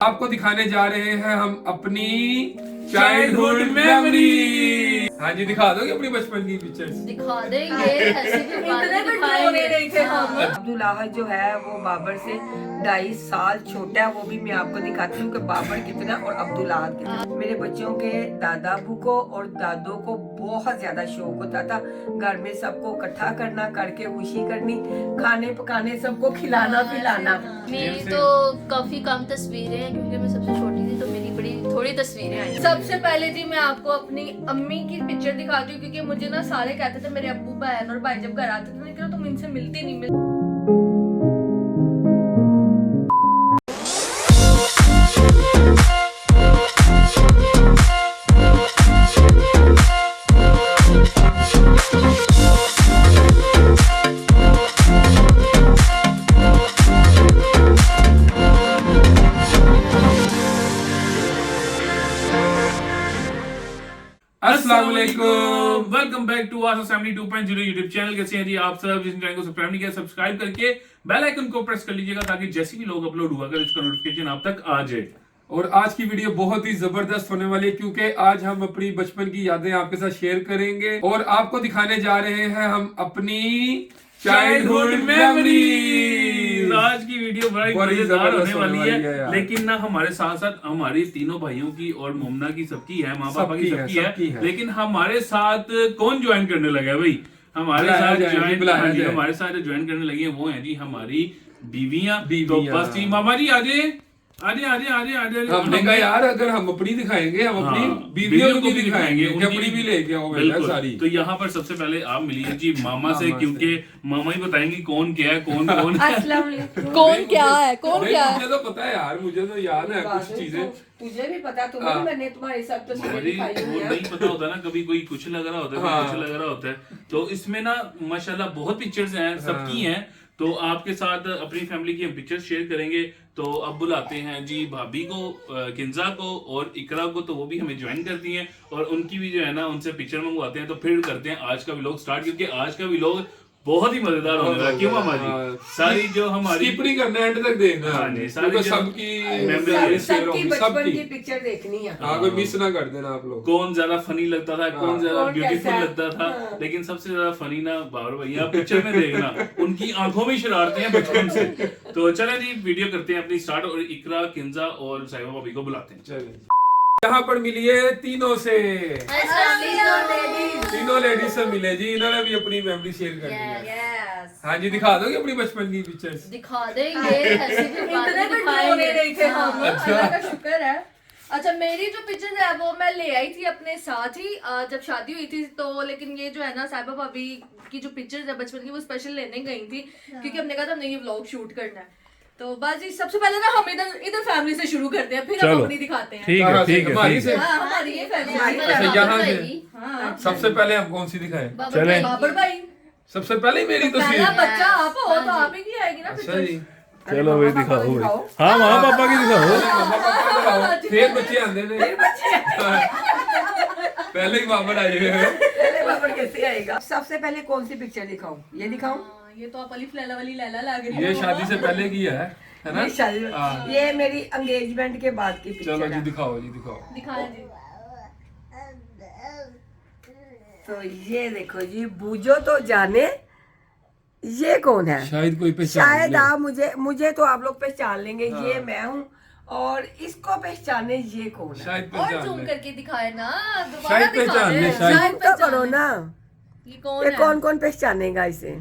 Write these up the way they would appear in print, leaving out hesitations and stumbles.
आपको दिखाने जा रहे हैं हम अपनी चाइल्डहुड मेमोरी। हाँ जी, दिखा दोगे अपनी बचपन की पिक्चर्स? दिखा देंगे, ऐसी भी बातें दिखाएंगे नहीं थे हम। अब्दुल अहद जो है वो बाबर से 2.5 साल छोटा है। वो भी मैं आपको दिखाती हूँ कि बाबर कितना और अब्दुल अहद कितना। मेरे बच्चों के दादा अबू को और दादों को बहुत ज्यादा शौक होता था घर में सबको इकट्ठा करना, करके खुशी करनी, खाने पकाने, सबको खिलाना पिलाना। मेरी तो काफी कम तस्वीरें हैं क्योंकि मैं सबसे छोटी थी, तो मेरी बड़ी थोड़ी तस्वीरें आई। सबसे पहले जी मैं आपको अपनी अम्मी की पिक्चर दिखाती हूँ क्योंकि मुझे ना सारे कहते थे, मेरे अब्बू बहन और भाई जब घर आते थे लेकिन तुम इनसे मिलती नहीं मिलती। अस्सलामुअलैकुम, welcome back to our family 2.0 YouTube channel. कैसे हैं जी आप सब? जिस चैनल को सब्सक्राइब नहीं किया, सब्सक्राइब करके बेल आइकन को प्रेस कर लीजिएगा ताकि जैसे भी लोग अपलोड हुआ कर इसका नोटिफिकेशन आप तक आ जाए। और आज की वीडियो बहुत ही जबरदस्त होने वाली है क्योंकि आज हम अपनी बचपन की यादें आपके साथ शेयर करेंगे और आपको दिखाने जा रहे हैं हम अपनी चाइल्डहुड मेमोरी। आज की वीडियो बड़ी मजेदार होने वाली है, लेकिन ना हमारे साथ साथ हमारी तीनों भाइयों की और मोमना की सबकी है, माँ पापा की सबकी है। लेकिन हमारे साथ कौन ज्वाइन करने लगा है भाई? हमारे साथ जो ज्वाइन करने लगी है वो है जी हमारी बीवियां। तो बस जी मामा जी आजे आजे आजे आजे आजे। हमने कहा यार अगर हम अपनी दिखाएंगे हम अपनी बीवियों को भी दिखाएंगे, अपनी भी लेके आओ बेटा सारी। तो यहाँ पर सबसे पहले आप मिलिए जी मामा से, क्योंकि मामा ही बताएंगे कौन क्या है कौन कौन कौन क्या है कौन क्या है। मुझे तो पता है यार, मुझे तो याद है कुछ चीजें। तुझे भी पता, तुम्हें मैंने तुम्हारे साथ तो नहीं पता होता ना, कभी कोई कुछ लग रहा होता है, कुछ लग रहा होता है। तो इसमें ना माशाल्लाह बहुत पिक्चर्स हैं, सबकी हैं। तो आपके साथ अपनी फैमिली की हम पिक्चर्स शेयर करेंगे। तो अब बुलाते हैं जी भाभी को, किंजा को और इकरा को, तो वो भी हमें ज्वाइन करती हैं और उनकी भी जो है ना उनसे पिक्चर मंगवाते हैं। तो फिर करते हैं आज का व्लॉग स्टार्ट, क्योंकि आज का व्लॉग बहुत ही मजेदार होने वाला है। क्यों मामा जी? सारी जो हमारी स्किप नहीं करना, एंड तक देखना। हाँ जी, सारी सबकी बचपन की पिक्चर देखनी है। हाँ, कोई मिस ना कर देना आप लोग। कौन ज्यादा फनी लगता था, कौन ज्यादा ब्यूटीफुल लगता था, लेकिन सबसे ज्यादा फनी ना बाबर भैया पिक्चर में देखना, उनकी आंखों में शरारते हैं बचपन से। तो चले जी वीडियो करते हैं अपनी स्टार्ट और इकरा, किंजा और साहिबा भाभी को बुलाते हैं। चलिए यहाँ पर मिलिए तीनों से, तीनों लेडीज से मिले जी। इन्होंने भी अपनी मेमोरी शेयर कर दी है। हाँ जी, दिखा दोगे अपनी बचपन की पिक्चर्स? दिखा देंगे, ऐसी भी बातें दिखाएंगे नहीं थे हम। अच्छा। अल्लाह का शुक्र है। अच्छा, मेरी जो पिक्चर है वो मैं ले आई थी अपने साथ ही जब शादी हुई थी। तो लेकिन ये जो है ना साहिबा भाभी की जो पिक्चर है बचपन की वो स्पेशल लेने गई थी क्योंकि हमने कहा था हमने ये व्लॉग शूट करना है। तो बाजी सबसे पहले ना हम इधर फैमिली से शुरू करते हैं, फिर हम अपनी दिखाते हैं। ठीक है ठीक है। हमारी से हमारी ये फैमिली। अच्छा, यहाँ से हाँ, सबसे पहले हम कौन सी दिखाएं? चले बाबर भाई सबसे पहले मेरी तस्वीर। पहला बच्चा आप हो तो आप ही की आएगी ना अच्छा पिक्चर। जी, चलो भाई दिखाओ भाई। हाँ माँ पापा की दिखाओ। फिर बच्चे आंदे ने, पहले ही बाबर आए हुए हैं। पहले बाबर कैसे आएगा? सबसे पहले कौन सी पिक्चर दिखाऊं? ये दिखाऊं? ये तो आप अलिफ लैला वाली लैला लग रही ये शादी से पहले की है ना? ये शादी, ये मेरी एंगेजमेंट के बाद की चलो पिक्चर जी है। दिखाओ जी, दिखाओ। दिखाया जी। तो ये देखो जी, बूझो तो जाने ये कौन है। शायद कोई पहचान शायद ले। आप मुझे तो आप लोग पहचान लेंगे। ये मैं हूँ और इसको पहचाने ये कौन है। शायद और पहचान जूम ले। करके दिखाए ना, दोबारा शायद दिखा पहचान रहे ले, हैं। शायद। तो करो ना, ये कौन ये है? कौन कौन पहचानेगा इसे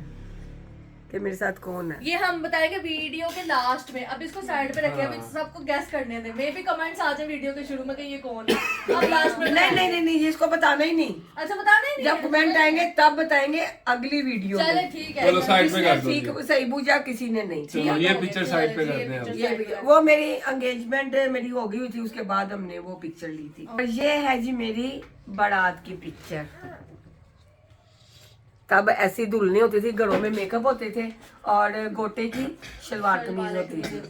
कि मेरे साथ कौन है? ये हम बताएंगे वीडियो के लास्ट में। अब इसको साइड पे रखे, अभी सबको गैस करने दे। मे भी कमेंट्स आ जाए वीडियो के शुरू में कि ये कौन है। अब लास्ट में नहीं, इसको बताना ही नहीं। अच्छा, बताने नहीं जब कमेंट आएंगे तब बताएंगे अगली वीडियो चले में। ठीक है। चलो साइड पे किसी ने कर दो जी। ठीक सही बूझा, किसी ने नहीं। चलो ये पिक्चर साइड पे करते हैं अब। ये वो मेरी एंगेजमेंट मेरी हो गई हुई थी, उसके बाद हमने वो पिक्चर ली थी। और ये है जी मेरी बारात की पिक्चर। तब ऐसी दुल्हने होती थी, घरों में मेकअप होते थे और गोटे की शलवार कमीज होती थी।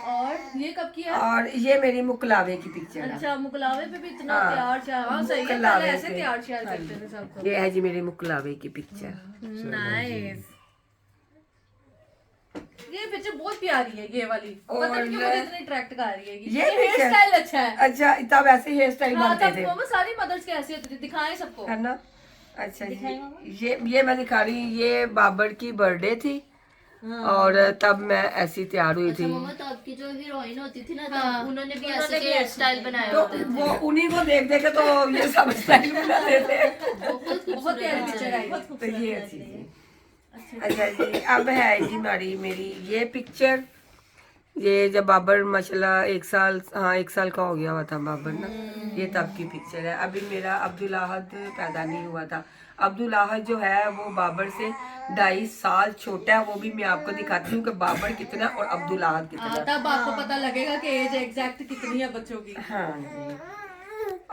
और ये कब किया? और ये मेरी मुकलावे की पिक्चर है। अच्छा, मुकलावे पे भी इतना हाँ। तैयार श्यार। हाँ सही है, मुकलावे पहले ऐसे पे। तैयार श्यार करते थे सबको। ये है जी मेरी मुकलावे की पिक्चर। नाइस। ये पिक्चर बहुत प्यारी है ये वाली, पता नहीं क्यों मुझे इतनी अट्रैक्ट कर रही है। ये हेयर picture? स्टाइल अच्छा है। अच्छा तब ऐसे हेयर स्टाइल हाँ, बनते तब थे वो सारी मदर्स के ऐसे होती थी, दिखाएं सबको। है ना। अच्छा जी ये मैं दिखा रही हूँ, ये बाबर की बर्थडे थी और तब मैं ऐसी तैयार हुई थी। मम्मा तो आपकी जो हीरोइन होती थी ना हाँ, तब उन्होंने भी ऐसे के हेयर स्टाइल बनाए तो होते थे। वो उन्हीं को देख देख के तो ये सब स्टाइल बनाते थे। बहुत प्यारी पिक्चर आई। तो ये अच्छी थी। अच्छा जी अब है जी मेरी ये पिक्चर, ये जब बाबर माशाल्लाह 1 साल का हो गया हुआ था बाबर ना, ये तब की पिक्चर है। अभी मेरा अब्दुल अहद पैदा नहीं हुआ था। अब्दुल अहद जो है वो बाबर से 2.5 साल छोटा है। वो भी मैं आपको दिखाती हूँ कि बाबर कितना और अब्दुल अहद कितना। तब आपको पता लगेगा कि एज एग्जैक्ट कितनी है बच्चों की। हाँ जी।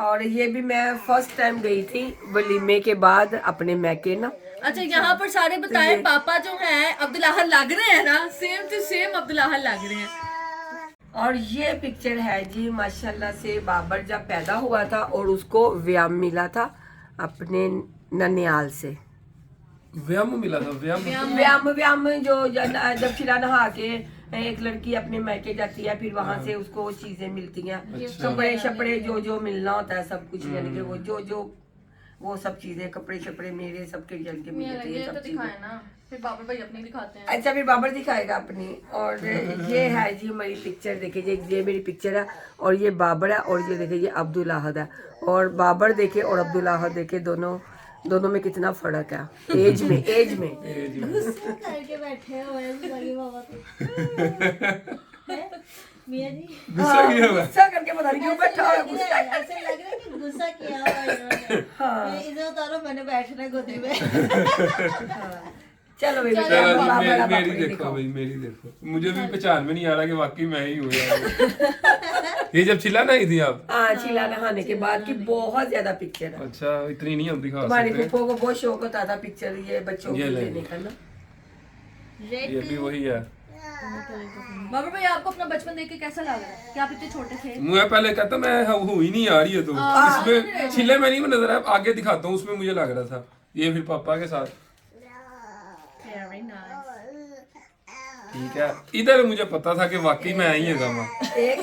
और ये भी मैं फर्स्ट टाइम गई थी वलीमे के बाद अपने मैके ना। अच्छा यहाँ पर सारे बताए पापा जो हैं अब्दुल अहद लग रहे हैं ना, सेम टू सेम अब्दुल अहद लग रहे हैं। और ये पिक्चर है जी माशाल्लाह से बाबर जब पैदा हुआ था और उसको व्याम मिला था अपने ननियाल से। व्याम मिला था, व्याम जो जब चिला नहा के एक लड़की अपने मैके जाती है, फिर वहां से उसको चीजें मिलती हैं, कपड़े शपड़े जो मिलना होता है सब कुछ, यानी कि वो जो वो सब चीजें कपड़े शपड़े मेरे सबके जल के मिलते हैं सब चीजें ना फिर बाबर भाई अपनी दिखाते हैं। अच्छा फिर बाबर दिखाएगा अपनी। और ये है जी मेरी पिक्चर, देखिए ये मेरी पिक्चर है और ये बाबर है और ये देखिए ये अब्दुल अहद है। और बाबर देखे और अब्दुल अहद देखे दोनों में कितना फर्क है एज में। करके बैठे हुए हैं बाबा तो मियां जी गुस्सा किया हुआ है। गुस्सा करके पता नहीं क्यों बैठा हुआ है, गुस्सा ऐसे लग रहा है कि गुस्सा किया हुआ है इन्होंने। हाँ। इधर उतारो मैंने बैठना है गोदी में। चलो भाई चलो जी, मेरी देखो भाई, मेरी देखो। मुझे भी पहचान में नहीं आ रहा कि वाकई मैं ही हूँ यार। ये जब चिल्ला नहीं थी आप? हाँ चिल्ला नहाने के बाद की बहुत ज्यादा पिक्चर है। अच्छा इतनी नहीं हम दिखा तुम्हारी सकते। फूफो को बहुत शौक होता था पिक्चर ये बच्चों को ये ले लेने का ना। ये भी वही है। बाबर भाई आपको अपना बचपन देख के कैसा लग रहा है कि आप इतने छोटे थे? मुझे पहले कहता मैं हूँ ही नहीं आ रही है तो इसमें चिल्ले में नहीं नजर आया, आगे दिखाता हूँ उसमें मुझे लग रहा था। ये फिर पापा के साथ ठीक है। इधर मुझे पता था कि वाकई मैं आई है।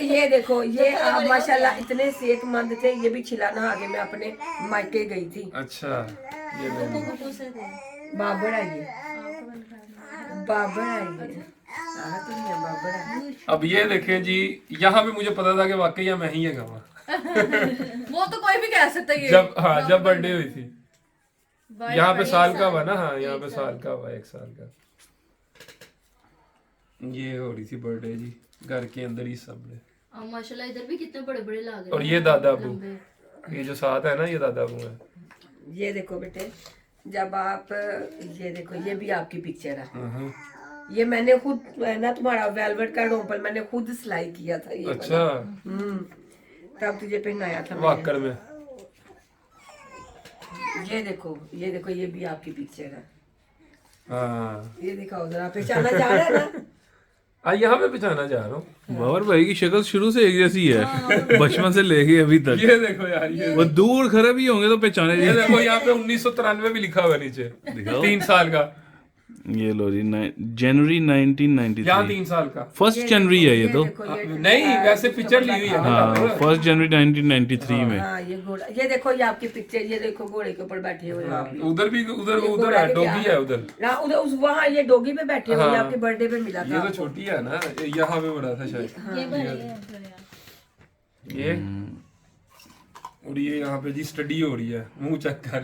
ये देखो ये आप माशाल्लाह इतने सेहतमंद थे। ये भी छिला नहा के मैं अपने मायके गई थी। अच्छा ये बाबर आई है, बाबर आई है। बाबर आई। अब ये देखें जी, यहाँ पे मुझे पता था कि वाकई मैं ही है गावा। वो तो कोई भी कह सकता है ये। जब बर्थडे हुई थी यहाँ पे साल का हुआ ना। हाँ यहाँ पे साल का हुआ, 1 साल का। ये हो रही थी बर्थडे जी घर के अंदर ही सबने। माशाल्लाह इधर भी कितने बड़े बड़े लग रहे हैं। और ये दादा अबू, ये जो साथ है ना ये दादा अबू है। ये देखो बेटे जब आप ये देखो ये भी आपकी पिक्चर है। ये मैंने खुद ना तुम्हारा वेलवेट का डोम्पल मैंने खुद सिलाई किया था ये। अच्छा तब तुझे पहनाया था वाकर में। ये देखो ये भी आपकी पिक्चर है। हाँ ये दिखाओ जरा, पहचाना जा रहा है ना। यहाँ पे पहचाना जा रहा हूँ। बाबर भाई की शक्ल शुरू से एक जैसी है, बचपन से लेके अभी तक। ये देखो यार, ये वो दूर खड़े भी होंगे तो पहचाने ये देखो यहाँ पे 1993 भी लिखा हुआ नीचे। 3 साल का। ये लो जी जनवरी 1993। यहाँ 3 साल का। 1 जनवरी है ये तो। नहीं वैसे पिक्चर ली हुई है ना। हाँ 1 जनवरी 1993 में। हाँ ये घोड़ा, ये देखो ये आपकी पिक्चर। ये देखो घोड़े के ऊपर बैठे हुए आप। उधर भी उधर है डॉगी है उधर ना, उधर उस वहाँ ये डॉगी पे बैठे हुए हैं, आपके बर्थडे पे मिला था। ये तो छोटी है ना, यहाँ पे बड़ा था शायद। ये बड़ी है ये और ये यहाँ पे जी स्टडी हो रही है, मुंह चेक कर।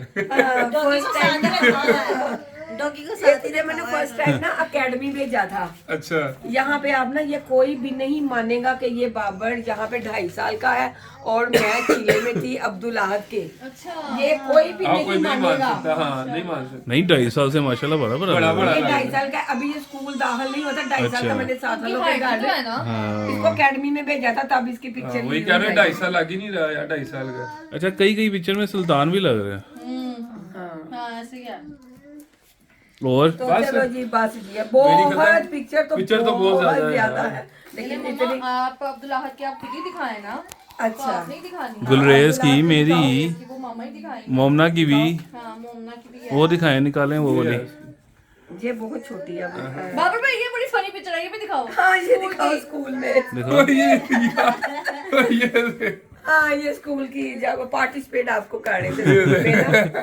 डॉगी को साथ ही मैंने फर्स्ट टाइम ना एकेडमी भेजा था। अच्छा यहाँ पे आप ना ये कोई भी नहीं मानेगा कि ये बाबर यहाँ पे 2.5 साल का है और मैं चिले में थी अब्दुल अहद के। अच्छा ये कोई भी कोई नहीं नहीं मान मानेगा। सकता। हाँ नहीं मान सकता। नहीं 2.5 साल से माशाल्लाह बड़ा बड़ा बड़ा। ये 2.5 साल का अभी ये स्कूल दाखिल नहीं होता। 2.5 साल का मैंने 7 सालों के घर है ना। इसको एकेडमी में भेजा था, तब इसकी पिक्चर वही कह रहे 2.5 साल लग ही नहीं रहा यार, 2.5 साल का। अच्छा कई पिक्चर में सुल्तान भी लग रहे हैं। हाँ ऐसे क्या। और तो चलो जी बस जी है। बहुत पिक्चर तो बहुत ज्यादा है, लेकिन इतनी। आप अब्दुल अहद के आप खुद ही दिखाए ना। अच्छा आप नहीं दिखानी। गुलरेज की, मेरी, वो मामा ही दिखाएंगे। मोमना की भी, हाँ मोमना की भी है। वो दिखाए निकालें वो वाली। ये बहुत छोटी है वो। बाबर भाई ये बड़ी फनी पिक्चर है, ये भी दिखाओ। हाँ ये दिखाओ स्कूल में। और ये हाँ ये स्कूल की जब पार्टिसिपेट आपको कर रहे थे।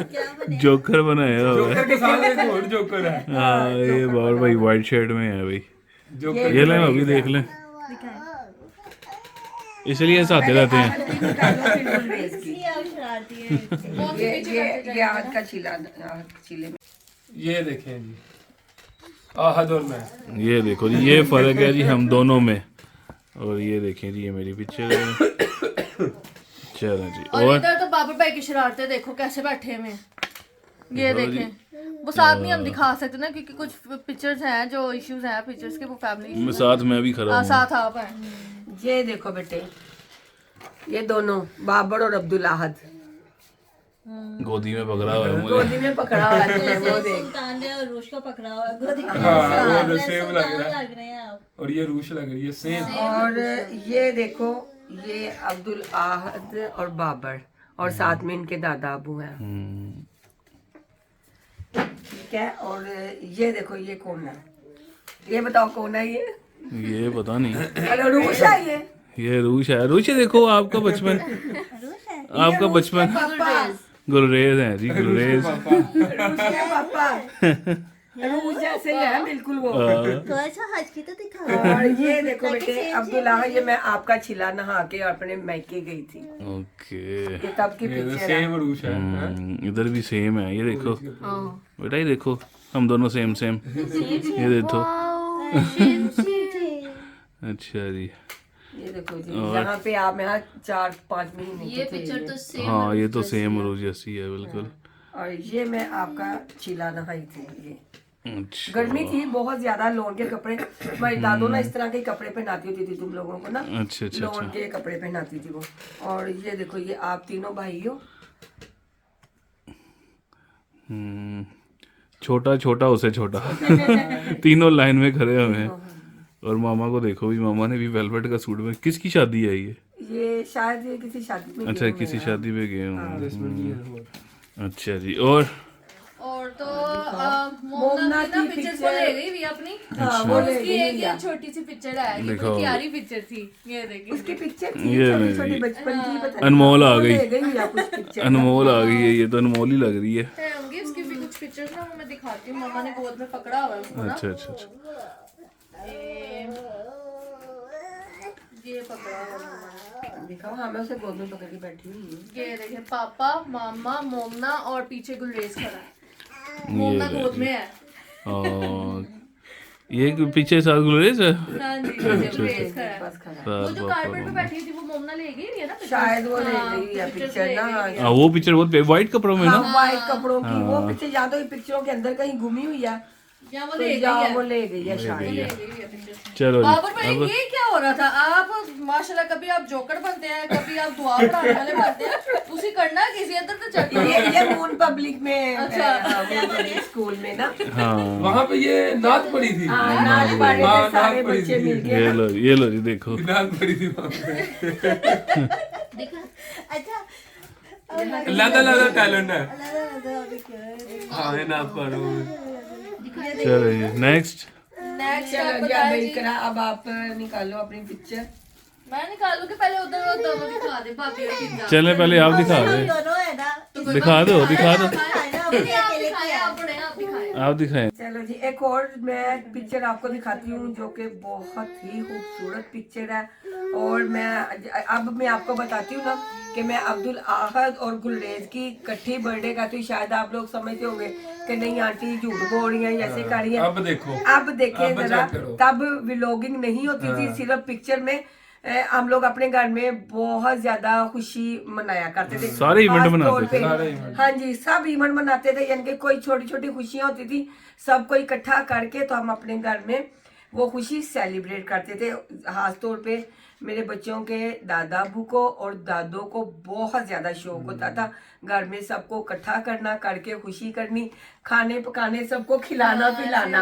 क्या बने जोकर बनाया हुआ है। जोकर के साथ एक और जोकर है। हाँ ये बाबर भाई वाइट शर्ट में है भाई। जोकर ये लें अभी देख लें, इसलिए साथे रहते हैं। इसलिए आप शरारती है ये हाथ का छीले में। ये देखें जी, आहद और मैं। ये देखो जी, ये फर्क है जी हम दोनों में। और ये देखें जी, ये मेरी पिक्चर है। चलो जी। और और इधर तो बाबर भाई की शरारतें देखो कैसे बैठे हुए हैं, ये देखें। वो साथ नहीं हम दिखा सकते ना, क्योंकि कुछ पिक्चर्स हैं जो इश्यूज हैं पिक्चर्स के, वो फैमिली साथ में भी खड़ा हूँ। साथ आप हैं। ये देखो बेटे, ये दोनों बाबर और अब्दुल आहद गोदी में पकड़ा हुआ है मुझे। गोदी में पकड़ा हुआ है। वो देख सुल्तान ने और रूश को पकड़ा हुआ है गोदी में। हाँ, वो सेम सुल्तान लग रहा है। लग रहे हैं आप। और ये रूश लग रही है सेम। और ये देखो, ये अब्दुल आहद और बाबर और साथ में इनके दादा अबू हैं। ठीक है। और ये देखो, ये कौन है? ये बताओ कौन है ये? ये पता नहीं, अरे रूश है ये। ये रूश है। रूश देखो आपका बचपन, आपका बचपन। गुलरेज है जी, गुलरेज। रूश के पापा रूश जैसे ही है बिल्कुल वो। तो ऐसा हज की तो दिखा। और ये देखो बेटे, अब्दुल आहद, ये मैं आपका छिला नहा के अपने मैके गई थी। ओके। ये तब की पिक्चर है। सेम रूश है। इधर भी सेम है, ये देखो बेटा, ये देखो हम दोनों सेम सेम। ये देखो। अच्छा जी। ये देखो जी, यहाँ पे आप यहाँ 4-5 महीने ये के थे। पिक्चर तो सेम हाँ ये तो सेम रोज जैसी है बिल्कुल। और ये मैं आपका छिला नहाई थी। ये अच्छा। गर्मी थी बहुत ज्यादा, लोन के कपड़े हमारी दादो ना इस तरह के कपड़े पहनाती होती थी तुम लोगों को ना। अच्छा अच्छा लोन अच्छा। के कपड़े पहनाती थी वो। और ये देखो, ये आप तीनों भाई हो। छोटा छोटा उसे छोटा। तीनों लाइन में खड़े हुए हैं। और मामा को देखो भी, मामा ने भी वेलवेट का सूट में। किसकी शादी है ये शायद ये किसी शादी में अच्छा गए हुए किसी हैं। शादी में गए हूँ। 10 मिनट की है। अच्छा जी। और तो मोमना की ना पिक्चर वो ले गई भी अपनी। हाँ, वो ले उसकी गई एक लिया। ये छोटी सी पिक्चर है, ये देखो। बड़ी प्यारी पिक्चर थी, ये देखिए। उसकी पिक्चर थी ये छोटी मेरी- छोटी बचपन की, पता नहीं अनमोल आ वो गई। ले गई या कुछ पिक्चर। अनमोल आ गई है, ये तो अनमोल ही लग रही है। होंगी उसकी भी कुछ पिक्चर्स ना, वो मैं दिखाती हूँ। मामा ने गोद में पकड़ा हुआ है उसको ना। अच्छा अच्छा अच्छा। ये पकड़ा हुआ है मामा ने। दिखाओ। हाँ, मैं उसे गोद में पकड़ के बैठी हुई हूँ। ये देखिए, पापा, मामा, मोमना और पीछे गुलरेज खड़ा है। मोमना गोद में है। और ये पीछे साथ गुलरेज है। हाँ जी, पीछे गुलरेज खड़ा है। बस खड़ा। वो जो कारपेट पे बैठी थी वो मोमना ले गई नहीं है ना pictures? शायद वो ले हाँ, गई है pictures पिक्चर ले ना। गई है। हाँ वो पिक्चर बहुत वाइट कपड़ों में ना। हाँ, वाइट कपड़ों की वो पिक्चर, या तो ये पिक्चरों के अंदर कहीं घूमी हुई है, या वो तो ले गई या है। वो ले गई है शायद। ले गई है pictures। चलो बाबर जी। भाई अब ये क्या हो रहा था? आप माशाल्लाह कभी आप जोकर बनते हैं, कभी आप दुआ पढ़ाने वाले बनते हैं, उसी करना है किसी अंदर तो चढ़ना है। ये मून पब्लिक में अच्छा। स्कूल में ना। हाँ वहाँ पे ये नात पड़ी थी। हाँ, नाच पा रहे हाँ, थे सारे नाच पड़ी बच्चे थी। मिल के। ये लो जी देखो। नात पड़ी थी वहाँ पे। देखा अच्छा लादा लादा टैलेंट है। अल्लाह हाँ ये नात पढ़ो। चलो जी नेक्स्ट। नेक्स्ट चलो आप जी, बताएं अब जी। इकरा, अब आप निकालो अपनी पिक्चर। मैं निकालू के पहले उधर वो दोनों दिखा दे, भाभी और किंजा। चले पहले आप दिखा दे। दोनों है ना दिखा दो दिखा दो। नहीं, आप दिखाएं, आप पढ़ें, आप दिखाएं। आप दिखाएं। चलो जी, एक और मैं पिक्चर आपको दिखाती हूँ जो कि बहुत ही खूबसूरत पिक्चर है। और अब मैं आपको बताती हूँ ना कि मैं अब्दुल आहद और गुलरेज की इकट्ठी बर्थडे का, तो शायद आप लोग समझते होंगे कि नहीं आंटी झूठ बोल रही हैं, ऐसे कर रही हैं। अब देखो। अब देखिए अब जरा, check करो। तब व्लॉगिंग नहीं होती थी, सिर्फ पिक्चर में हम लोग अपने घर में बहुत ज्यादा खुशी मनाया करते थे। सारे इवेंट खास मनाते तौर थे। पे। सारे event। हाँ जी, सब इवेंट मनाते थे, यानी कि कोई छोटी छोटी खुशियां होती थी, सबको इकट्ठा करके तो हम अपने घर में वो खुशी सेलिब्रेट करते थे। खास तौर पे मेरे बच्चों के दादा अबू को और दादों को बहुत ज्यादा शौक होता था घर में सबको इकट्ठा करना, करके खुशी करनी, खाने पकाने, सबको खिलाना पिलाना,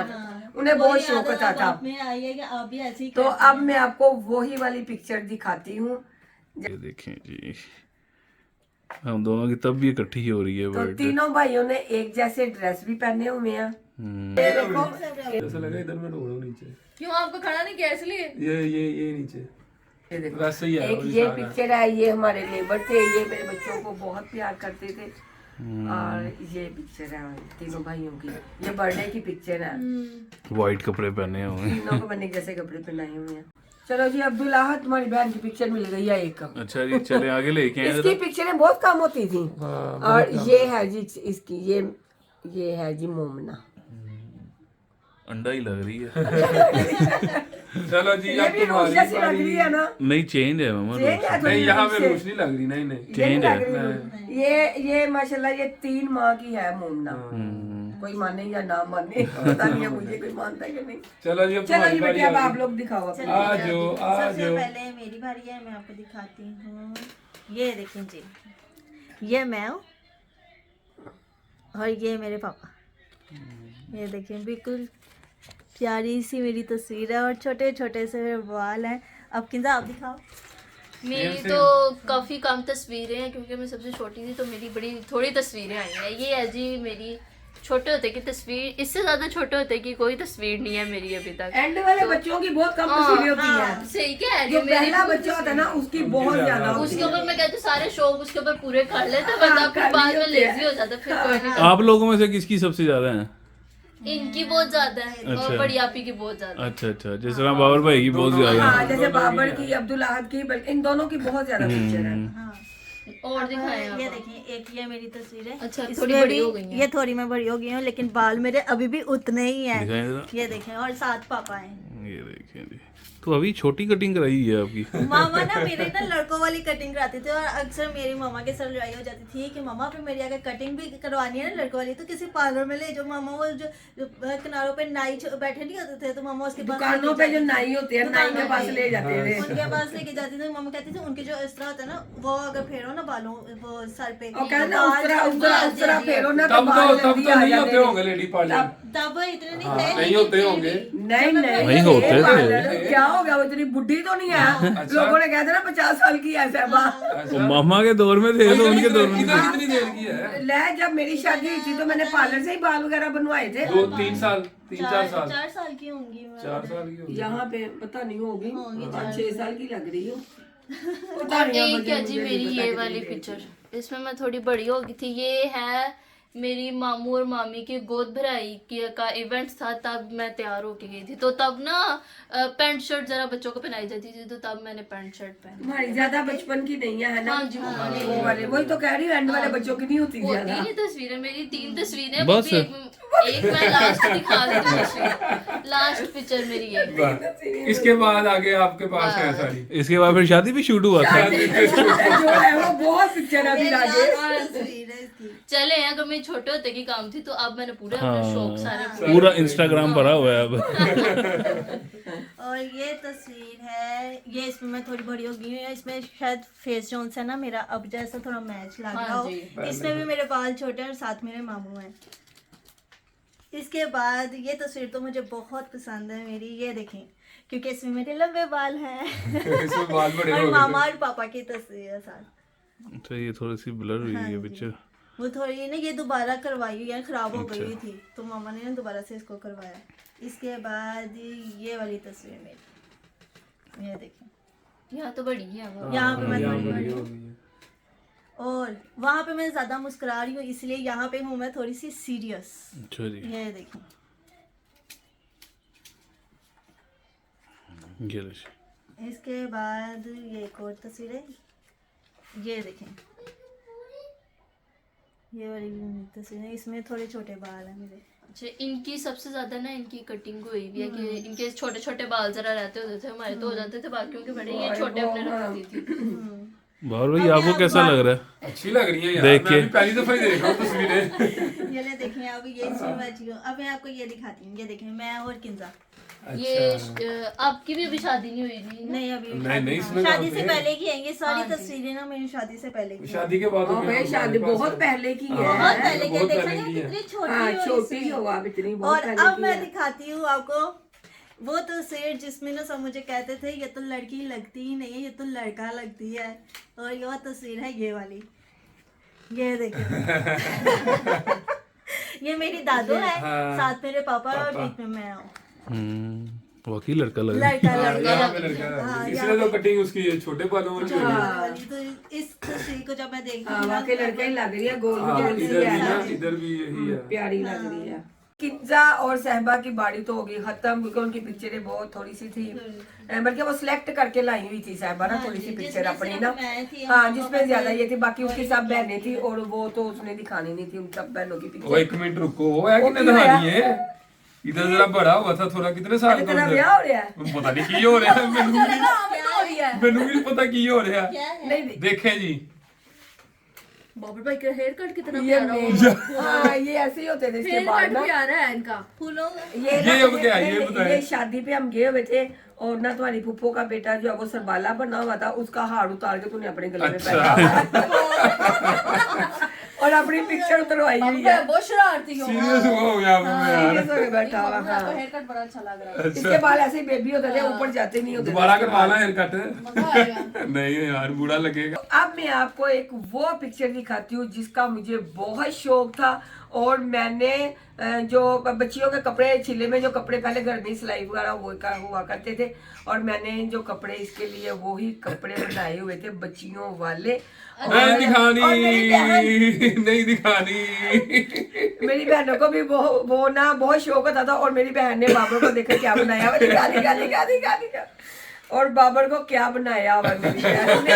उन्हें बहुत शौक होता था। में आई है कि आप भी ऐसे ही तो अब मैं आपको वही वाली पिक्चर दिखाती हूँ। ये देखें जी, हम दोनों की तब भी इकट्ठी हो रही है तो बर्थडे। तीनों भाइयों ने एक जैसे ड्रेस भी पहने हुए हैं। ऐसा लगा इधर मैं ढूंढूं नीचे, क्यों आपको खड़ा नहीं किया इसलिए? ये नीचे ये देखो, वैसे ही है एक ये पिक्चर है, ये हमारे नेबर थे, ये मेरे बच्चों को बहुत प्यार करते थे। और ये पिक्चर है तीनों भाइयों की, ये बर्थडे की पिक्चर है। व्हाइट कपड़े पहने हुए हैं। तीनों को मैंने जैसे कपड़े पहनाए हुए हैं। चलो जी, अब्दुल्लाह तुम्हारी बहन की पिक्चर मिल गई है एक। अच्छा जी, चले आगे लेके आए इसकी पिक्चरें बहुत कम होती थी। और ये है जी इसकी, ये है जी मोमना। अंडा ही लग रही है। चलो जी ये अब भी रोशनी तुम्हारी सी लग रही है ना? नहीं चेंज है मामा। चेंज है नहीं, यहाँ पे थोड़ी रोशनी लग रही, नहीं नहीं ये नहीं change लग रही। ये माशाल्लाह ये 3 माह की है मोमना। कोई माने या ना माने पता नहीं है मुझे, कोई मानता है कि नहीं। चलो जी अब चलो तुम्हारी जी बारी बेटे, अब आ आप गई। लोग दिखाओ अपनी। आ जाओ आ सबसे जाओ। पहले मेरी बारी है, मैं आपको दिखाती हूँ। ये देखें जी, ये मैं हूँ और ये मेरे पापा। ये देखें, बिल्कुल प्यारी सी मेरी तस्वीर है और छोटे छोटे से मेरे बाल हैं। अब किंजा आप दिखाओ। मेरी तो काफी कम तस्वीरें हैं क्योंकि मैं सबसे छोटी थी, तो मेरी बड़ी थोड़ी तस्वीरें आई हैं। ये है जी मेरी छोटे होते की तस्वीर, इससे ज्यादा छोटे होते की कोई तस्वीर नहीं है मेरी अभी तक। एंड वाले बच्चों की बहुत कम तस्वीरें होती हैं। सही क्या है, जो जो मेरी पहला बच्चा होता है ना, उसकी बहुत ज्यादा होती उसके है। ऊपर मैं कहती हूँ सारे शौक उसके ऊपर पूरे कर लेते, वरना फिर बाद में लेजी हो जाता, फिर कोई नहीं। आप लोगों में से किसकी सबसे ज्यादा है? इनकी बहुत ज्यादा है और अच्छा। बड़ी आपी की बहुत ज्यादा है। अच्छा अच्छा, जिस तरह बाबर भाई की बहुत ज्यादा हाँ, है। जैसे बाबर की, अब्दुल्लाह की, बल्कि इन दोनों की बहुत ज्यादा पिक्चर है। और दिखाएं आप। ये देखिए, एक ये मेरी तस्वीर है। अच्छा, इसमें थोड़ी बड़ी भी- हो गई हैं। ये थोड़ी मैं बड़ी हो गई हूँ, लेकिन बाल मेरे अभी भी उतने ही हैं। दिखाएं जरा। ये देखें, और 7 पापा हैं। ये देखिए जी, तो अभी छोटी कटिंग कराई है आपकी। मामा ना मेरे ना लड़कों वाली कटिंग कराते थे, और अक्सर मेरी मामा के साथ लड़ाई हो जाती थी कि मामा फिर मेरी अगर कटिंग भी करवानी है ना लड़कों वाली, तो किसी पार्लर में ले जो। मामा वो जो किनारों पे नाई बैठे नहीं होते थे, तो मामा उसके पास दुकानों पे जो नाई होते हैं, नाई के पास ले जाते थे। उनके पास लेके जाती थी। मम्मा कहती थी उनके जो इस तरह होता है ना, वो अगर फेरो ना बालों वो सर पे, और कहना तो उस तरह फेरो ना, तब बाल तो जल्दी आ नहीं जाते होते थे। होंगे लेडी पार्लर, तब इतने नहीं हाँ, थे, नहीं होते होंगे। नहीं नहीं होते थे। पार्लर क्या हो गया, वो इतनी बुढ़ी तो नहीं है। लोगों ने कहते ना 50 साल की है साहबा। वो मामा के दौर में थे तो उनके दौर में इधर कितनी देर की है? ले, जब मेरी शादी हुई थी तो मैंने पार्लर से ही बाल वगैरह बनवाए थे। 2-3 साल, 3-4 साल, 4 साल की होंगी मैं। 4 साल की होगी। यहाँ पे पता नहीं होगी, होंगी 6 साल की लग रही हो। पता और नहीं है, एक मुझे है जी नहीं मेरी पता ये कितनी वाली देर की। पिक्चर, इसमें मैं थोड़ी बड़ी हो गई थी। ये है मेरी मामू और मामी की गोद भराई का इवेंट था, तब मैं तैयार होके गई थी। तो तब ना पैंट शर्ट जरा बच्चों को पहनाई जाती थी, तो तब मैंने पैंट शर्ट पहनी। तुम्हारी ज्यादा बचपन की नहीं है ना? हाँ जी, हाँ। वो वाले, वही तो कह रही हूँ, एंड वाले बच्चों की नहीं होती वो ज्यादा। 3 तस्वीरें, मेरी 3 तस्वीरें, बस। वो भी एक मैं लास्ट दिखा देती हूँ। लास्ट पिक्चर मेरी ये। इसके बाद आगे आपके पास है सारी। इसके बाद फिर शादी भी शूट हुआ था। जो है वो बहुत पिक्चर अभी आगे। तस्वीर है इसकी। चले अगर मैं छोटे होते की काम थी, तो अब मैंने पूरे अपने शौक सारे पूरे पूरा इंस्टाग्राम भरा हुआ है अब। और ये तस्वीर है, ये इसमें मैं थोड़ी बड़ी हो गई हूँ। इसमें शायद फेस जोन से ना मेरा अब जैसा थोड़ा मैच लग रहा हाँ हो। जी। इसमें भी मेरे बाल छोटे हैं और साथ मेरे मामू हैं। इसके बाद ये तस्वीर तो मुझे बहुत पसंद है मेरी, ये देखें, क्योंकि इसमें मेरे लंबे बाल हैं। इसमें बाल बड़े हो और गए मामा थे। और पापा की तस्वीर है साथ। अच्छा, ये थोड़ी सी ब्लर हुई है पिक्चर। वो थोड़ी ना ये दोबारा करवाई हुई है, खराब हो गई हुई थी, तो मामा ने ना दोबारा से इसको करवाया। इसके बाद ये वाली तस्वीर मेरी, ये देखें, यहाँ तो बड़ी है वो। यहाँ पे मैं थोड़ी बड़ी बड़ी हो हूँ गई है। और वहाँ पे मैं ज्यादा मुस्कुरा रही हूँ, इसलिए यहाँ पे हूँ मैं थोड़ी सी सीरियस। अच्छा जी, ये देखें, ये लीजिए। इसके बाद ये एक और तस्वीर है, ये देखें, ये वाली तस्वीर है, इसमें थोड़े छोटे बाल हैं मेरे। अच्छा, इनकी सबसे ज्यादा ना इनकी कटिंग हुई हुई है कि इनके छोटे छोटे बाल जरा रहते होते थे, हमारे तो हो जाते थे बाकियों के बड़े, ये छोटे अपने रखती थी। बाबर भाई आपको कैसा लग रहा है? अच्छी लग रही है यार, देख मैं के। अभी पहली दफा ही देख रहा हूँ तस्वीरें। ये ले देखें, अब ये इसमें बची हूँ। अब मैं आपको ये दिखाती हूँ, ये देखें, मैं और किंजा। ये आपकी भी अभी शादी नहीं हुई थी ना? नहीं, अभी नहीं, इसमें शादी कहाँ से पे? पहले की है ये सारी हाँ जी। तस्वीरें ना, मेरी शादी से पहले की हैं। शादी के बाद हाँ भाई, शादी बहुत पहले की है। बहुत पहले की, बहुत देखा पहले ना की है। कितनी छोटी हाँ, हो छोटी इसमें। हो आप इतनी, बहुत और पहले अब की मैं है। दिखाती हूँ आपको वो तस्वीर जिसमें ना सब मुझे कहते थे ये तो लड़की लगती ही नहीं है, ये तो लड़का लगती है। और ये तस्वीर है ये वाली, ये देखिए। ये मेरी दादू है, हाँ। साथ मेरे पापा और पापा। बीच में मैं हूँ। वाकई लड़का लग रहा है। लड़का यहाँ लड़का पे लड़का हाँ, है। यहाँ इसलिए तो कटिंग उसकी ये छोटे बालों वाली हो रही है। वाली तो इस तस्वीर को जब मैं देखती हाँ, हूँ वाकई लड़का ही लग रही है, गोल हाँ, गोल सी इधर भी ना, है, इधर भी यही है। प्यारी लग रही है। किन्जा और सहबा की बाड़ी तो होगी खत्म, क्योंकि उनकी पिक्चरें बहुत थोड़ी सी थी, बल्कि वो सिलेक्ट करके लाई हुई थी सहबा ना थोड़ी सी पिक्चर अपनी ना, हाँ जिसमें ज्यादा ये थी, बाकी उसकी सब बहनें थी और वो तो उसने दिखानी नहीं थी उन सब बहनों की वो पिक्चर। 1 मिनट रुको, वो है कितने वो क्यों दहानी है? इधर जरा बड़ा हुआ था थोड़ा, कितने साल का तेरा उधर? ब्याह हो रहा है? पता नहीं की हो रहा है, मैनू भी नहीं पता की हो रहा है। नहीं नहीं, देखें जी, बाबर भाई का हेयर कट कितना ये प्यारा हो हाँ ये ऐसे ही होते थे इसके हेयर बाद कट ना। प्यारा है इनका। फूलों ये ना अब क्या है, ये नहीं, बताएं। ये शादी पे हम गए हुए थे और ना तुम्हारी पुप्पो का बेटा जो है वो सरबाला बना हुआ था, उसका हार उतार के तूने अपने गले में अच्छा। पहना और अपनी पिक्चर उतरवाई हुई है। बहुत शरारती हो। सीरियस हो गया मैं यार। सीरियस होके बैठा हुआ आपका हाँ। हेयर कट बड़ा अच्छा लग रहा है। इसके बाल ऐसे ही बेबी होते थे, ऊपर जाते नहीं होते थे दोबारा इसके करवाना बाल। Hair cut? मजा आएगा। नहीं यार, बुरा लगेगा। अब मैं आपको एक वो पिक्चर दिखाती हूँ जिसका मुझे बहुत शौक था, और मैंने जो बच्चियों के कपड़े छिले में जो कपड़े पहले घर में सिलाई वगैरह वो हुआ करते थे, और मैंने जो कपड़े इसके लिए वो ही कपड़े बनाए हुए थे बच्चियों वाले। नहीं दिखानी, और मेरी बहन नहीं दिखानी। मेरी बहनों को भी वो ना बहुत शौक होता था, और मेरी बहन ने बाबर को देखा क्या बनाया हुआ, दिखा दिखा दिखा दिखा दिखा, और बाबर को क्या बनाया हुआ मेरी बहन ने।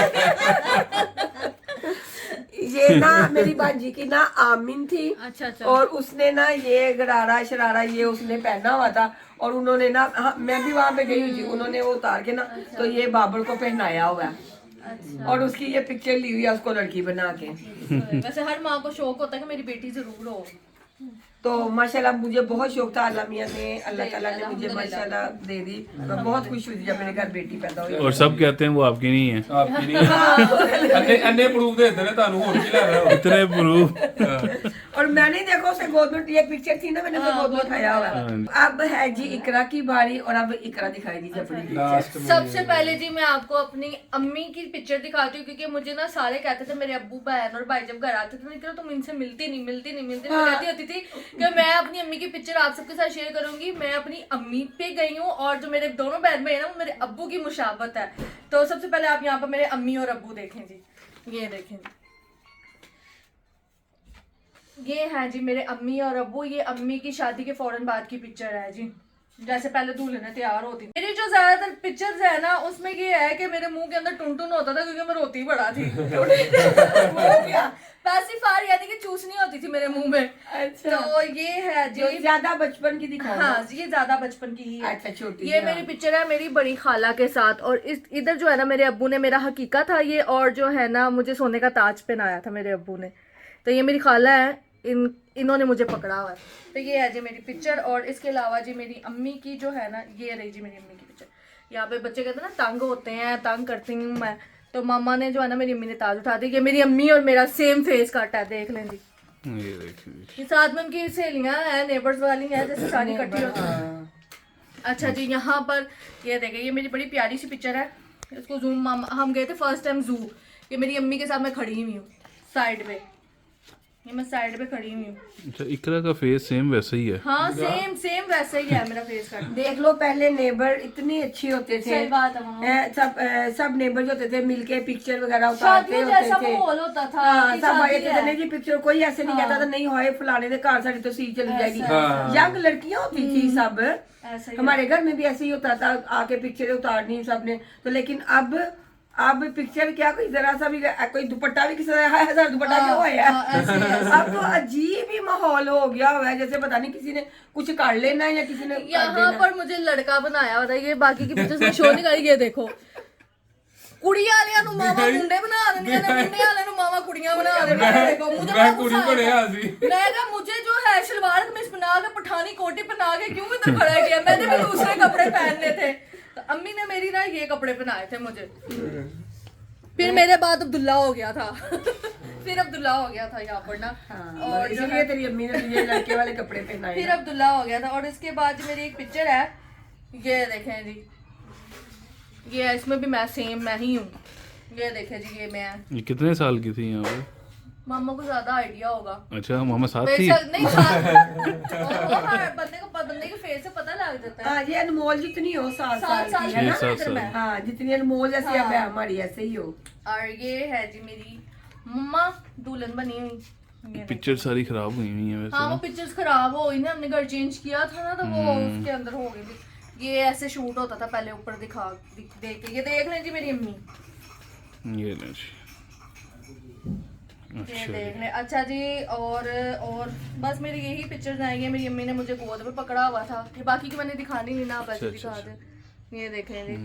ये ना मेरी बाजी की ना आमिन थी, अच्छा अच्छा। और उसने ना ये गरारा शरारा ये उसने पहना हुआ था, और उन्होंने ना हाँ, मैं भी वहां पे गई हुई थी, उन्होंने वो उतार के ना तो ये बाबर को पहनाया हुआ है, और उसकी ये पिक्चर ली हुई है उसको लड़की बना के। वैसे हर माँ को शौक होता है कि मेरी बेटी जरूर हो। तो माशाल्लाह मुझे बहुत शौक था, अल्लाह मियां ने अल्लाह ताला ने मुझे माशाल्लाह दे दी। मैं बहुत खुश हुई थी जब मेरे घर बेटी पैदा हुई। और सब कहते हैं वो आपकी नहीं है। आपकी नहीं अन्ने अन्ने प्रूफ देते ने तानू होर की लग रहा इतने प्रूफ। और मैंने देखो उसे गोद में एक पिक्चर थी ना, मैंने उसे गोद में उठाया हुआ है। अब है जी इकरा की बारी, और अब इकरा दिखाई दीजिए अपनी पिक्चर। लास्ट में सबसे पहले जी मैं आपको अपनी अम्मी की पिक्चर दिखाती हूँ, क्योंकि मुझे ना सारे कहते थे, मेरे अब्बू बहन और भाई जब घर आते थे ना, तुम इनसे मिलती नहीं मैं कहती होती थी कि मैं अपनी अम्मी की पिक्चर आप सबके साथ शेयर करूंगी। मैं अपनी अम्मी पे गई हूँ, और जो मेरे दोनों बहन भाई है ना वो मेरे अब्बू की मुशाबत है। तो सबसे पहले आप यहाँ पर मेरे अम्मी और अब्बू देखें जी, ये देखें जी, ये है जी मेरे अम्मी और अब्बू। ये अम्मी की शादी के फौरन बाद की पिक्चर है जी, जैसे पहले दूल्हे तैयार होती थी। मेरी जो ज्यादातर पिक्चर्स है ना उसमें ये है कि मेरे मुंह के अंदर टुन होता था, क्योंकि मैं रोती बड़ा थी। पैसिफायर यानी कि चूसनी होती थी मेरे मुंह में। अच्छा। तो ये है जो जी, ज्यादा बचपन की दिखाओ। हाँ ये ज्यादा बचपन की ही है। अच्छा छोटी ये हाँ। मेरी पिक्चर है मेरी बड़ी खाला के साथ, और इस इधर जो है ना मेरे अब्बू ने मेरा हकीका था ये, और जो है ना मुझे सोने का ताज पहनाया था मेरे अब्बू ने। तो ये मेरी खाला है, इन्होंने मुझे पकड़ा हुआ है। तो ये है जी मेरी पिक्चर, और इसके अलावा जी मेरी अम्मी की जो है ना, ये रही जी मेरी अम्मी की पिक्चर। यहाँ पे बच्चे कहते हैं ना तंग होते हैं, तंग करती हूँ मैं, तो मामा ने जो है ना मेरी अम्मी ने ताज उठा दी। ये मेरी अम्मी और मेरा सेम फेस कट है, देख लें जी। ये देखिए। ये साथ में उनकी सहेलियां हैं, नेबर्स वाली हैं, जैसे सारी इकट्ठी होती हैं। हाँ। अच्छा जी, यहाँ पर ये देखें, ये मेरी बड़ी प्यारी सी पिक्चर है। इसको जूम हम गए थे फर्स्ट टाइम जू। ये मेरी अम्मी के साथ मैं खड़ी हुई हूँ साइड पे, ये मैं साइड पे खड़ी हुई हूँ। अच्छा, इकरा का फेस सेम वैसा ही है। हाँ सेम वैसे ही है मेरा फेस कट। देख लो पहले नेबर इतने अच्छे होते थे। सही बात है मामा। सब नेबर जो होते थे मिलके पिक्चर वगैरह शादी उतारते में जैसा होते थे। माहौल होता था हाँ, कि सब आए शादी थे है। नहीं जी पिक्चर कोई ऐसे नहीं कहता था नहीं होए फलाने दे घर साड़ी तो सी चली जाएगी। हाँ। यंग लड़कियां होती थी सब, ऐसा ही हमारे घर में भी ऐसे ही होता था, आके पिक्चरें उतारनी सबने। तो लेकिन अब पिक्चर क्या कोई जरा सा भी कोई दुपट्टा भी किसी हजार दुपट्टा क्यों है। अब तो अजीब ही माहौल हो गया हुआ है, जैसे पता नहीं किसी ने कुछ कर लेना है या किसी ने कर यहाँ देना। पर मुझे लड़का बनाया हुआ था, ये बाकी की पिक्चर्स में शो नहीं करी। ये देखो कुड़ी वालियां नु मामा मुंडे बना देंगे, मुंडे वाले नु मामा कुड़ियां बना देंगे। देखो मुझे मैं बड़ा कुड़ी गुस्सा बने आया। हाजी। मैं कहा मुझे जो है शलवार कमीज पहना के पठानी कोटी पहना के क्यों इधर खड़ा किया, मैंने भी दूसरे कपड़े पहनने थे। तो अम्मी ने मेरी ना ये कपड़े पहनाए थे मुझे। फिर मेरे बाद अब्दुल्ला हो गया था। फिर अब्दुल्ला हो गया था यहाँ पर ना। और इसलिए तेरी अम्मी ने तुझे लड़के वाले कपड़े पहनाए। फिर अब्दुल्ला हो गया था। और इसके बाद मेरी एक पिक्चर है, ये देखें जी, ये इसमें भी मैं सेम मैं ही हूँ। ये देखें जी, ये मैं ये कितने साल की थी यहाँ पे? मामा को ज्यादा आइडिया होगा। अच्छा मामा साथ थी। बेशक नहीं वो हर बंदे के फेस से पता लग जाता है। हाँ ये अनमोल जितनी हो 7 साल की है छह, ना, 7 साल। हाँ जितनी अनमोल जैसे अब है हमारी ऐसे ही हो। और ये है जी मेरी मम्मा दुल्हन बनी हुई। ये पिक्चर सारी खराब हुई हुई है वैसे हाँ वो ना। पिक्चर्स खराब हो गई ना, हमने घर चेंज किया था ना तो वो उसके अंदर हो गई थी। ये ऐसे शूट होता था पहले ऊपर देख के। ये देख लें जी मेरी अम्मी, ये ले जी। ये अच्छा देख लें। अच्छा जी और बस मेरी यही पिक्चर्स आई हैं। मेरी अम्मी ने मुझे गोद में पकड़ा हुआ था, ये बाकी की मैंने दिखानी नहीं ना, आप ऐसे अच्छा, दिखा दे। ये देख लें जी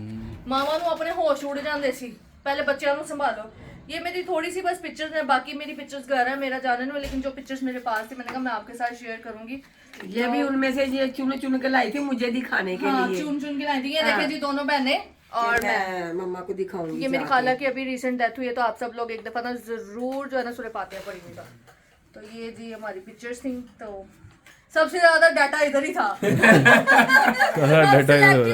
मामा नू अपने होश उड़ जाते सी, पहले बच्चों को संभालो। ये मेरी थोड़ी सी बस पिक्चर्स है, बाकी मेरी पिक्चर्स घर है मेरा जानने में, लेकिन जो पिक्चर्स मेरे पास थी मैंने कहा मैं आपके साथ शेयर करूंगी। ये भी उनमें से ये चुन चुन के लाई थी मुझे दिखाने के हाँ लिए। चुन चुन के लाई थी। ये हाँ। देखे जी दोनों बहनें और मैं। मैं मम्मा को दिखाऊंगी। ये मेरी जाके। खाला की अभी रिसेंट डेथ हुई है, तो आप सब लोग एक दफा ना जरूर जो है ना सूरह फातिहा पढ़िएगा। तो ये जी हमारी पिक्चर्स थी। तो सबसे ज्यादा डाटा इधर ही था।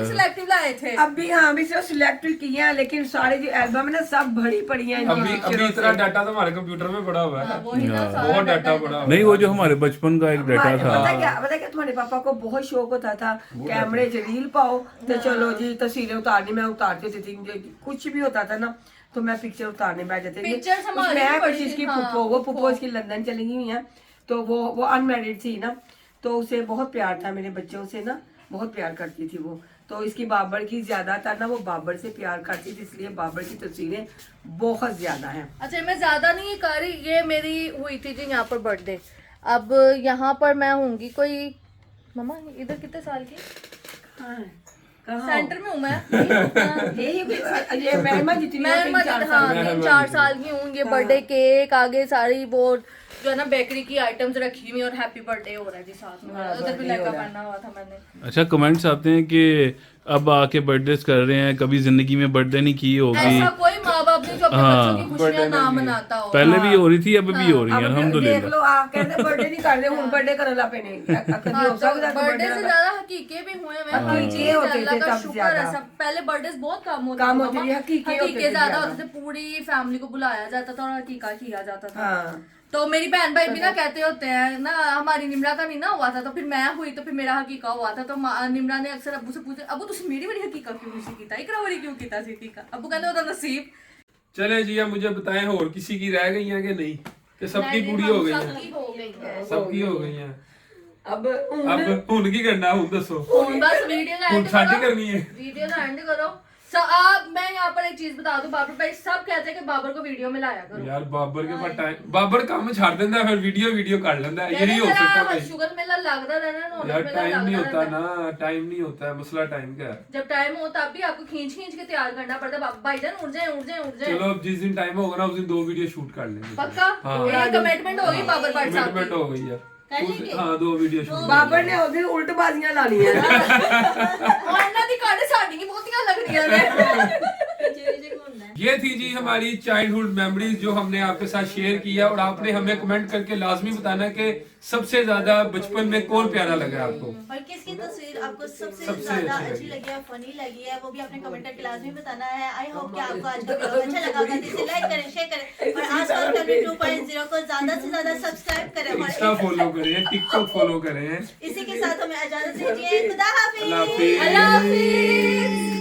सिलेक्टिव लाए थे। अभी हाँ अभी सिर्फ सिलेक्ट किया है, लेकिन सारी जो एल्बम है ना सब भरी पड़ी है। अभी इतना डाटा तो हमारे कंप्यूटर में पड़ा हुआ है, वही ना सारा बहुत डाटा डाटा पड़ा हुआ नहीं वो जो हमारे बचपन का एक डाटा था। पता क्या तुम्हारे पापा को बहुत शौक होता था कैमरे से रील पाओ तो चलो जी तस्वीरें उतारनी, मैं उतारती होती थी। मुझे कुछ भी होता था ना तो मैं पिक्चर उतारने बैठ जाती थी। Pictures हमारी मैं भी कुछ बड़ी इसकी थी, हाँ, पुप्पो वो पुप्पो इसकी लंदन चली गई है, तो वो अनमैरिड थी ना, तो उसे बहुत प्यार था मेरे बच्चों से ना, बहुत प्यार करती थी वो। तो इसकी बाबर की ज्यादातर ना वो बाबर से प्यार करती थी, इसलिए बाबर की तस्वीरें बहुत ज्यादा हैं। अच्छा मैं ज्यादा नहीं कर रही, ये मेरी हुई थी जी यहाँ पर बर्थडे। अब यहाँ पर मैं होंगी कोई मम्मा इधर कितने साल की? सेंटर में हूँ मैं। ये महिमा जितनी मैं हो, 3-4 साल की। 3-4 साल की हूँ। ये बर्थडे केक आगे सारी वो जो है ना बेकरी की आइटम्स रखी हुई और हैप्पी बर्थडे हो रहा है जी साथ में। उधर भी लहंगा पहना हुआ था मैंने। अच्छा कमेंट्स आते हैं कि अब आके बर्थडे कर रहे हैं, कभी जिंदगी में बर्थडे नहीं की होगी। ऐसा कोई माँ बाप नहीं जो अपने हाँ, बच्चों की खुशियां ना मनाता हो। पहले भी हो रही थी अब भी हो रही है अब देख अल्हम्दुलिल्लाह। लो आप कहते बर्थडे नहीं कर रहे, हूँ बर्थडे करने ला पे नहीं हाँ, हो सकता है बर्थडे birthday से लगा। ज्यादा हकीके भी हुए हैं। हकीके होते अल्लाह थे का तब शुक्र है ज्यादा। सब। पहले बर्थडे बहुत कम होते कम थे होते थे, मामा। हकीके होते हकीके थे ज्यादा ज्यादा। होते थे, पूरी फैमिली को बुलाया जाता था और हकीका किया जाता था। हाँ तो मेरी बहन भाई भी ना कहते होते हैं ना, हमारी निमरा का नहीं ना हुआ था, तो फिर मैं हुई तो फिर मेरा हकीका हुआ था। तो निमरा ने अक्सर अबू से पूछे, अबू तुम मेरी बड़ी हकीका क्यों नहीं कीता, इकरा बड़ी क्यों कीता सी हकीका? अबू कहते होता नसीब। चले जी अब मुझे बताएं और किसी की रह गई है कि नहीं, कि सबकी पूरी हो गई है? सबकी हो गई है। सबकी हो गई है। अब अब हुन की करना, हुन दसो बस वीडियो का हुन एंड साडी करो। करनी है। वीडियो का एंड करो। अब मैं यहाँ पर एक चीज बता दूं, बाबर भाई सब कहते हैं कि बाबर को वीडियो में लाया करो। यार बाबर के पास टाइम, बाबर काम छाड़ देता है, फिर वीडियो कर लेता है, यही हो सकता है भाई। शुगर मेला लगता रहना ना, यार मेला टाइम नहीं लगता होता रहना। ना, टाइम नहीं होता है, मसला टाइम का है। जब टाइम हो तब भी आपको खींच खींच के तैयार करना पड़ता है। भाईजान उड़ जाए उड़ जाए उड़ जाए। चलो अब जिस दिन टाइम होगा ना उस दिन 2 वीडियो शूट कर लेंगे। पक्का हाँ। ये कमिटमेंट होगी बाबर भाई साहब कमिटमेंट की। हो गई यार। हाँ 2 वीडियो शूट। बाबर ने उस दिन उल्ट बाजियां लानी है। और ਇਹਨਾਂ ਦੀ ਕਾੜੇ ਸਾਡੀਆਂ ਬਹੁਤੀਆਂ ਲੱਗਦੀਆਂ ਨੇ। ये थी जी हमारी चाइल्डहुड मेमोरीज जो हमने आपके साथ शेयर किया, और आपने हमें कमेंट करके लाजमी बताना कि सबसे ज्यादा बचपन में कौन प्यारा लगा आपको। और किसकी तस्वीर आपको सबसे सबसे ज्यादा अच्छी अच्छी लगी है, फनी लगी है, वो भी अपने कमेंट करके लाजमी बताना है। आई होप कि आपको आज का वीडियो अच्छा लगा होगा, तो इसे लाइक करें, शेयर करें और आसपास फैमिली 2.0 को ज्यादा से ज्यादा सब्सक्राइब करें इंस्टा और फॉलो करें, टिकटॉक फॉलो करें। इसी के साथ हमें इजाजत दीजिए। खुदा हाफिज। अल्लाह हाफिज। अल्लाह हाफिज।